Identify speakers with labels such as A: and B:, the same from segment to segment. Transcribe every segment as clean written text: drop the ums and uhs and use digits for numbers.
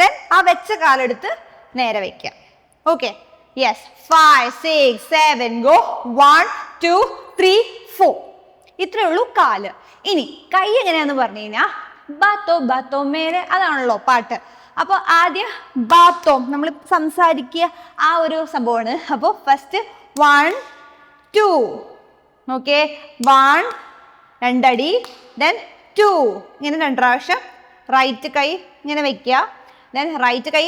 A: Then ആ വെച്ച കാലെടുത്ത് നേരെ വെക്കുക. Okay, yes. 5 6 7 ഗോ. 1 2 3 4. ഇത്രയേ ഉള്ളൂ കാല്. ഇനി കൈ എങ്ങനെയാന്ന് പറഞ്ഞു കഴിഞ്ഞാൽ ബാത്തോ ബാത്തോ മേരെ, അതാണല്ലോ പാട്ട്. അപ്പോൾ ആദ്യം ബാത്തോം നമ്മൾ സംസാരിക്കുക ആ ഒരു സംഭവമാണ്. അപ്പോൾ ഫസ്റ്റ് 1 2. ഓക്കെ, 1 രണ്ടടി, ദെൻ 2 ഇങ്ങനെ 2 പ്രാവശ്യം റൈറ്റ് കൈ ഇങ്ങനെ വെക്കുക. ദെൻ റൈറ്റ് കൈ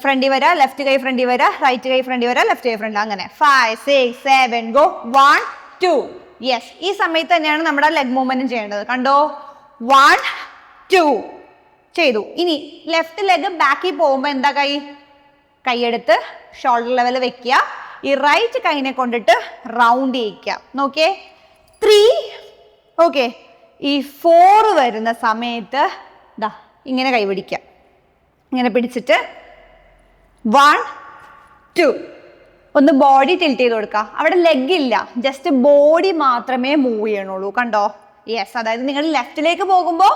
A: ഫ്രണ്ടിൽ വരാ, ലെഫ്റ്റ് കൈ ഫ്രണ്ടിൽ വരാ, റൈറ്റ് കൈ ഫ്രണ്ടിൽ വരാ, ലെഫ്റ്റ് കൈ ഫ്രണ്ടിൽ, അങ്ങനെ 5 6 7 ഗോ. 1 2. യെസ്, ഈ സമയത്ത് തന്നെയാണ് നമ്മുടെ ലെഗ് മൂവ്മെന്റും ചെയ്യേണ്ടത്. കണ്ടോ, 1 2 ചെയ്തു. ഇനി ലെഫ്റ്റ് ലെഗ് ബാക്കിൽ പോകുമ്പോൾ എന്താ, കൈയെടുത്ത് ഷോൾഡർ ലെവൽ വെക്കുക. ഈ റൈറ്റ് കൈനെ കൊണ്ടിട്ട് റൗണ്ട് ചെയ്യിക്കുക. നോക്കിയേ, 3. ഓക്കെ, ഈ 4 വരുന്ന സമയത്ത് ദാ ഇങ്ങനെ കൈ പിടിക്കുക. ഇങ്ങനെ പിടിച്ചിട്ട് 1 2. ഒന്ന് ബോഡി ടിൽറ്റ് ചെയ്ത് കൊടുക്കുക. അവിടെ ലെഗ് ഇല്ല, ജസ്റ്റ് ബോഡി മാത്രമേ മൂവ് ചെയ്യണുള്ളൂ. കണ്ടോ, യെസ്. അതായത് നിങ്ങൾ ലെഫ്റ്റിലേക്ക് പോകുമ്പോൾ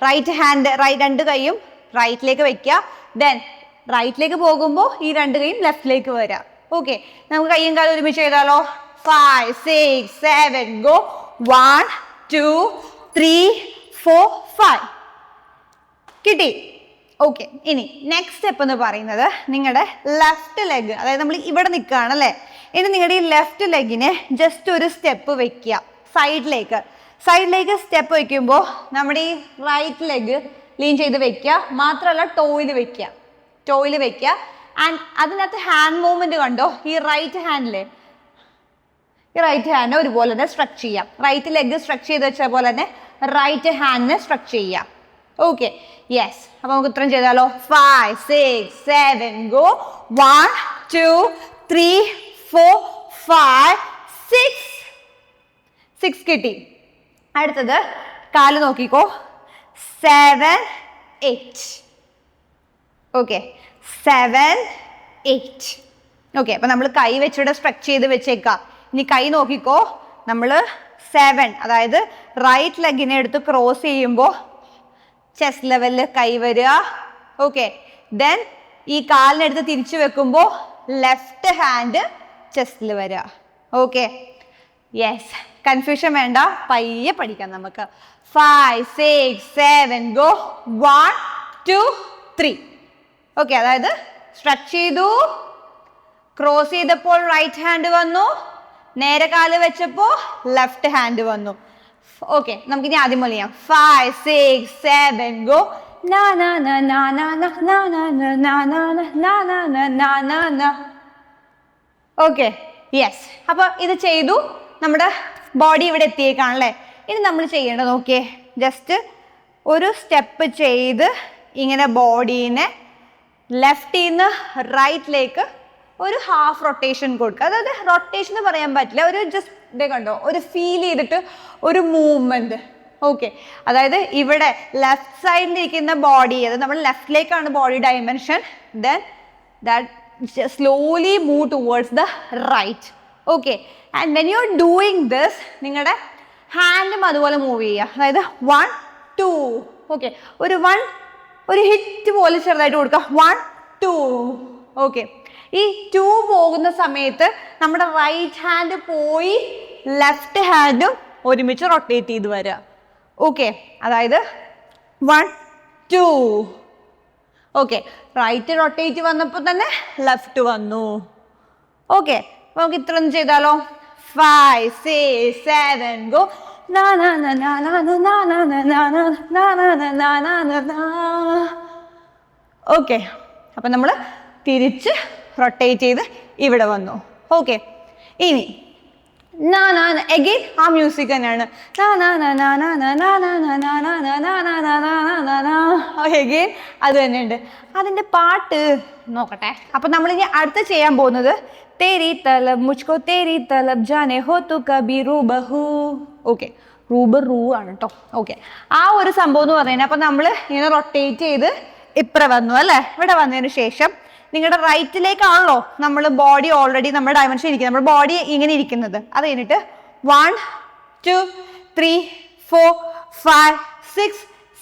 A: റൈറ്റ് ഹാൻഡ്, രണ്ട് കൈയും റൈറ്റിലേക്ക് വെക്കുക. ദെൻ റൈറ്റിലേക്ക് പോകുമ്പോൾ ഈ 2 കൈയും ലെഫ്റ്റിലേക്ക് വരാം. ഓക്കെ, നമുക്ക് കൈയും കാലും ഒരുമിച്ച് ചെയ്താലോ. 5 6 7 ഗോ. 1 2 3 4 5. കിട്ടി. ഓക്കെ, ഇനി നെക്സ്റ്റ് സ്റ്റെപ്പ് എന്ന് പറയുന്നത് നിങ്ങളുടെ ലെഫ്റ്റ് ലെഗ്, അതായത് നമ്മൾ ഇവിടെ നിൽക്കുകയാണല്ലേ. ഇനി നിങ്ങളുടെ ഈ ലെഫ്റ്റ് ലെഗിനെ ജസ്റ്റ് ഒരു സ്റ്റെപ്പ് വെക്കുക സൈഡിലേക്ക്. സ്റ്റെപ്പ് വെക്കുമ്പോൾ നമ്മുടെ ഈ റൈറ്റ് ലെഗ് ലീൻ ചെയ്ത് വെക്കുക. മാത്രമല്ല ടോയിൽ വെക്കുക. ആൻഡ് അതിനകത്ത് ഹാൻഡ് മൂവ്മെന്റ് കണ്ടോ, ഈ റൈറ്റ് ഹാൻഡിലെ ഒരുപോലെ തന്നെ സ്ട്രെച്ച് ചെയ്യാം. റൈറ്റ് ലെഗ് സ്ട്രെച്ച് ചെയ്ത് വെച്ച പോലെ തന്നെ റൈറ്റ് ഹാൻഡിനെ സ്ട്രെച്ച് ചെയ്യാം. Okay, yes. അപ്പൊ നമുക്ക് ഇത്രയും ചെയ്താലോ. 5 6 7 ഗോ. 1 2 3 4 5 6 കിട്ടി. അടുത്തത് കാല് നോക്കിക്കോ. 7 8. ഓക്കെ, 7 8. ഓക്കെ, അപ്പൊ നമ്മൾ കൈ വെച്ചിട്ട് സ്ട്രെച്ച് ചെയ്ത് വെച്ചേക്കാം. ഇനി കൈ നോക്കിക്കോ. നമ്മൾ 7, അതായത് റൈറ്റ് ലെഗിനെ എടുത്ത് ക്രോസ് ചെയ്യുമ്പോൾ ചെസ്റ്റ് ലെവലിൽ കൈ വരിക. ഓക്കെ, ദെൻ ഈ കാലിനെടുത്ത് തിരിച്ചു വെക്കുമ്പോൾ ലെഫ്റ്റ് ഹാൻഡ് ചെസ്റ്റിൽ വരിക. Okay, yes. കൺഫ്യൂഷൻ വേണ്ട, പയ്യെ പഠിക്കാം നമുക്ക്. 5 6 7 ഗോ. 1 2 3. ഓക്കെ, അതായത് സ്ട്രെച്ച് ചെയ്തു, ക്രോസ് ചെയ്തപ്പോൾ റൈറ്റ് ഹാൻഡ് വന്നു, നേരെ കാല് വെച്ചപ്പോൾ ലെഫ്റ്റ് ഹാൻഡ് വന്നു. ഓക്കെ, നമുക്കിനി ആദ്യം പോലെ ചെയ്യാം. 5 6 7 ഗോ. Okay, yes. അപ്പൊ ഇത് ചെയ്തു, നമ്മുടെ ബോഡി ഇവിടെ എത്തിയേക്കാണല്ലേ. ഇനി നമ്മൾ ചെയ്യേണ്ടത് നോക്കിയേ, ജസ്റ്റ് ഒരു സ്റ്റെപ്പ് ചെയ്ത് ഇങ്ങനെ ബോഡീനെ ലെഫ്റ്റിൽ നിന്ന് റൈറ്റിലേക്ക് ഒരു ഹാഫ് റൊട്ടേഷൻ കൊടുക്കുക. അതായത് റൊട്ടേഷൻ എന്ന് പറയാൻ പറ്റില്ല, ഒരു ജസ്റ്റ് ഇതേ കണ്ടോ, ഒരു ഫീൽ ചെയ്തിട്ട് ഒരു മൂവ്മെന്റ്. ഓക്കെ, അതായത് ഇവിടെ ലെഫ്റ്റ് സൈഡിൽ ഇരിക്കുന്ന ബോഡി, അത് നമ്മൾ ലെഫ്റ്റിലേക്കാണ് body dimension. Then that slowly move towards the right. Okay, and when you are doing this, നിങ്ങളുടെ ഹാൻഡും അതുപോലെ മൂവ് ചെയ്യുക. അതായത് 1 2. ഓക്കെ, ഒരു ഹിറ്റ് പോലെ ചെറുതായിട്ട് കൊടുക്കുക. 1 2. ഓക്കെ, ഈ 2 പോകുന്ന സമയത്ത് നമ്മുടെ റൈറ്റ് ഹാൻഡ് പോയി ലെഫ്റ്റ് ഹാൻഡും ഒരുമിച്ച് റൊട്ടേറ്റ് ചെയ്ത് വരിക. ഓക്കെ, അതായത് 1 2. ഓക്കെ, റൈറ്റ് റൊട്ടേറ്റ് വന്നപ്പോൾ തന്നെ ലെഫ്റ്റ് വന്നു. ഓക്കെ, നമുക്ക് ഇത്ര ഒന്ന് ചെയ്താലോ. 5 6 7 ഗോ. ഓക്കെ, അപ്പൊ നമ്മൾ തിരിച്ച് റൊട്ടേറ്റ് ചെയ്ത് ഇവിടെ വന്നു. ഓക്കെ, ഇനി അഗെയിൻ ആ മ്യൂസിക് തന്നെയാണ്. അഗെയിൻ അത് തന്നെയുണ്ട്. അതിൻ്റെ പാട്ട് നോക്കട്ടെ. അപ്പൊ നമ്മൾ ഇനി അടുത്ത് ചെയ്യാൻ പോകുന്നത് തേരി തലബ് മുജ്കോ തേരി തലബ് ജാനെ ഹോ തു കബി റൂബഹു. ഓക്കെ, റൂ ആണ് കേട്ടോ. ഓക്കെ, ആ ഒരു സംഭവം എന്ന് പറയുന്നത്, അപ്പൊ നമ്മൾ ഇങ്ങനെ റൊട്ടേറ്റ് ചെയ്ത് ഇപ്പറ വന്നു അല്ലേ. ഇവിടെ വന്നതിന് ശേഷം നിങ്ങളുടെ റൈറ്റിലേക്കാണല്ലോ നമ്മൾ ബോഡി ഓൾറെഡി നമ്മുടെ ഡയമെൻഷൻ ഇരിക്കുന്നത്, നമ്മുടെ ബോഡി ഇങ്ങനെ ഇരിക്കുന്നത്. അത് കഴിഞ്ഞിട്ട് 1 2 3 4 5 6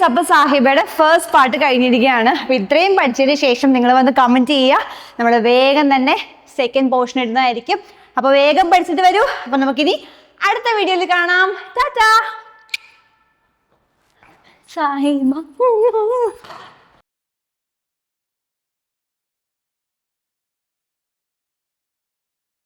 A: ഗൈസ്, അപ്പൊ സാഹിബയുടെ ഫസ്റ്റ് പാർട്ട് കഴിഞ്ഞിരിക്കുകയാണ്. അപ്പൊ ഇത്രയും പഠിച്ചതിന് ശേഷം നിങ്ങൾ വന്ന് കമന്റ് ചെയ്യുക. നമ്മൾ വേഗം തന്നെ സെക്കൻഡ് പോർഷൻ ഇടുന്നതായിരിക്കും. അപ്പൊ വേഗം പഠിച്ചിട്ട് വരൂ. അപ്പൊ നമുക്കിനി അടുത്ത വീഡിയോയിൽ കാണാം. ടാറ്റാ. സാഹിബ